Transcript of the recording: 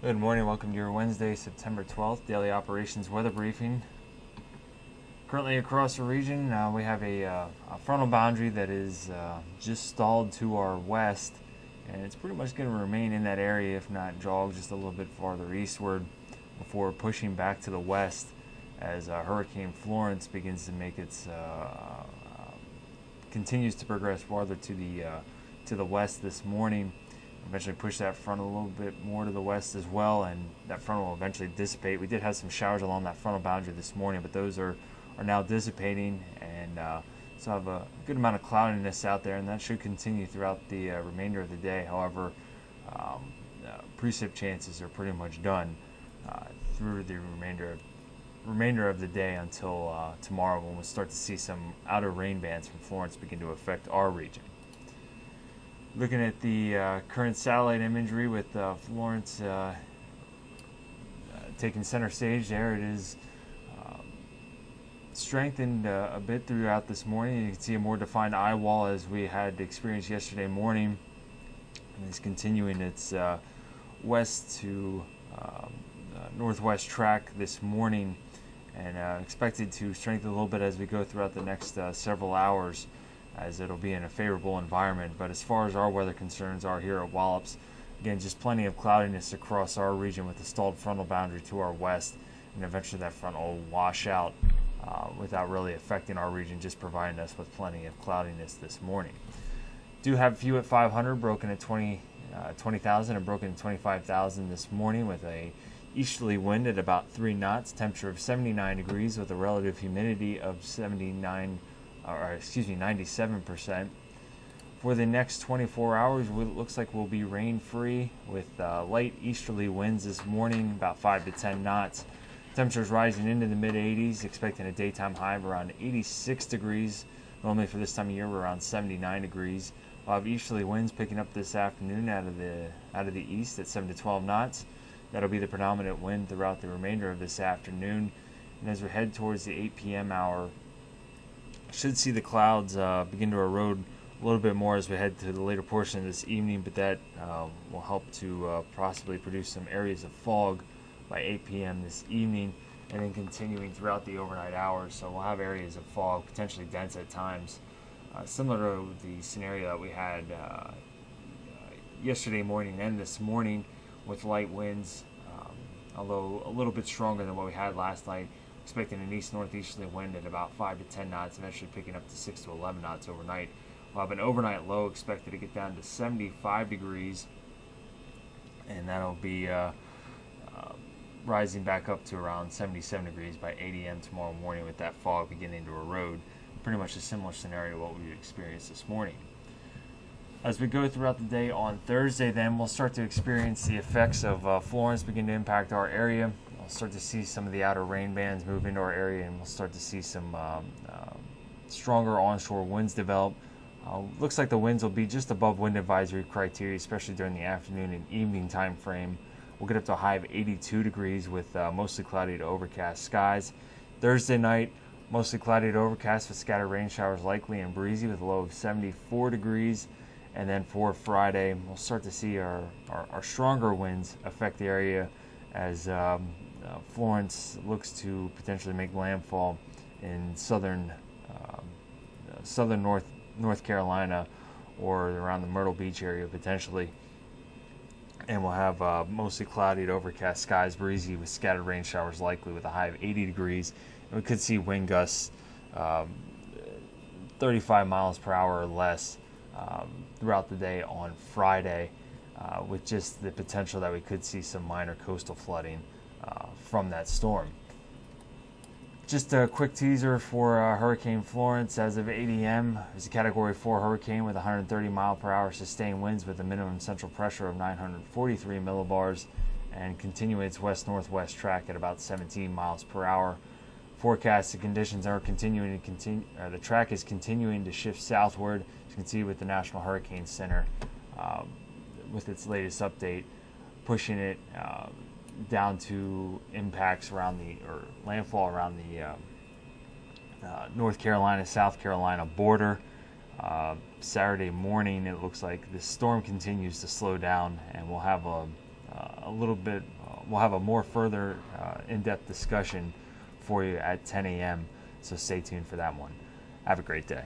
Good morning. Welcome to your Wednesday, September 12th daily operations weather briefing. Currently across the region, we have a frontal boundary that is just stalled to our west, and it's pretty much going to remain in that area, if not jog just a little bit farther eastward before pushing back to the west as Hurricane Florence begins to make its continues to progress farther to the west this morning. Eventually push that front a little bit more to the west as well, and that front will eventually dissipate. We did have some showers along that frontal boundary this morning, but those are now dissipating, and so have a good amount of cloudiness out there, and that should continue throughout the remainder of the day. However, precip chances are pretty much done through the remainder of the day until tomorrow, when we'll start to see some outer rain bands from Florence begin to affect our region. Looking at the current satellite imagery with Florence taking center stage there, it is strengthened a bit throughout this morning. You can see a more defined eye wall as we had experienced yesterday morning, and it's continuing its west to northwest track this morning, and expected to strengthen a little bit as we go throughout the next several hours, as it'll be in a favorable environment. But as far as our weather concerns are here at Wallops, again, just plenty of cloudiness across our region with the stalled frontal boundary to our west, and eventually that front will wash out without really affecting our region, just providing us with plenty of cloudiness this morning. Do have a few at 500, broken at 20,000 and broken at 25,000 this morning, with a easterly wind at about 3 knots, temperature of 79 degrees with a relative humidity of 97%. For the next 24 hours, it looks like we'll be rain-free with light easterly winds this morning, about 5 to 10 knots. Temperatures rising into the mid-80s, expecting a daytime high of around 86 degrees. Normally for this time of year, we're around 79 degrees. We'll have easterly winds picking up this afternoon out of the east at 7 to 12 knots. That'll be the predominant wind throughout the remainder of this afternoon. And as we head towards the 8 p.m. hour, should see the clouds begin to erode a little bit more as we head to the later portion of this evening, but that will help to possibly produce some areas of fog by 8 p.m. this evening, and then continuing throughout the overnight hours. So we'll have areas of fog, potentially dense at times, similar to the scenario that we had yesterday morning and this morning, with light winds, although a little bit stronger than what we had last night. Expecting an east-northeasterly wind at about 5 to 10 knots, eventually picking up to 6 to 11 knots overnight. We'll have an overnight low expected to get down to 75 degrees, and that'll be rising back up to around 77 degrees by 8 a.m. tomorrow morning, with that fog beginning to erode. Pretty much a similar scenario to what we experienced this morning. As we go throughout the day on Thursday, then we'll start to experience the effects of Florence begin to impact our area. We'll start to see some of the outer rain bands move into our area, and we'll start to see some stronger onshore winds develop. Looks like the winds will be just above wind advisory criteria, especially during the afternoon and evening time frame. We'll get up to a high of 82 degrees with mostly cloudy to overcast skies. Thursday night, mostly cloudy to overcast with scattered rain showers likely and breezy with a low of 74 degrees. And then for Friday, we'll start to see our stronger winds affect the area as Florence looks to potentially make landfall in southern North Carolina, or around the Myrtle Beach area potentially. And we'll have mostly cloudy to overcast skies, breezy with scattered rain showers likely with a high of 80 degrees. And we could see wind gusts 35 miles per hour or less throughout the day on Friday, with just the potential that we could see some minor coastal flooding from that storm. Just a quick teaser for Hurricane Florence. As of 8 a.m., it's a Category 4 hurricane with 130 mile per hour sustained winds with a minimum central pressure of 943 millibars, and continuing its west-northwest track at about 17 miles per hour. Forecasted conditions are the track is continuing to shift southward. As you can see with the National Hurricane Center, with its latest update, pushing it down to impacts around landfall around the North Carolina, South Carolina border. Saturday morning, it looks like the storm continues to slow down, and we'll have a a little bit. We'll have a more further in-depth discussion for you at 10 a.m. So stay tuned for that one. Have a great day.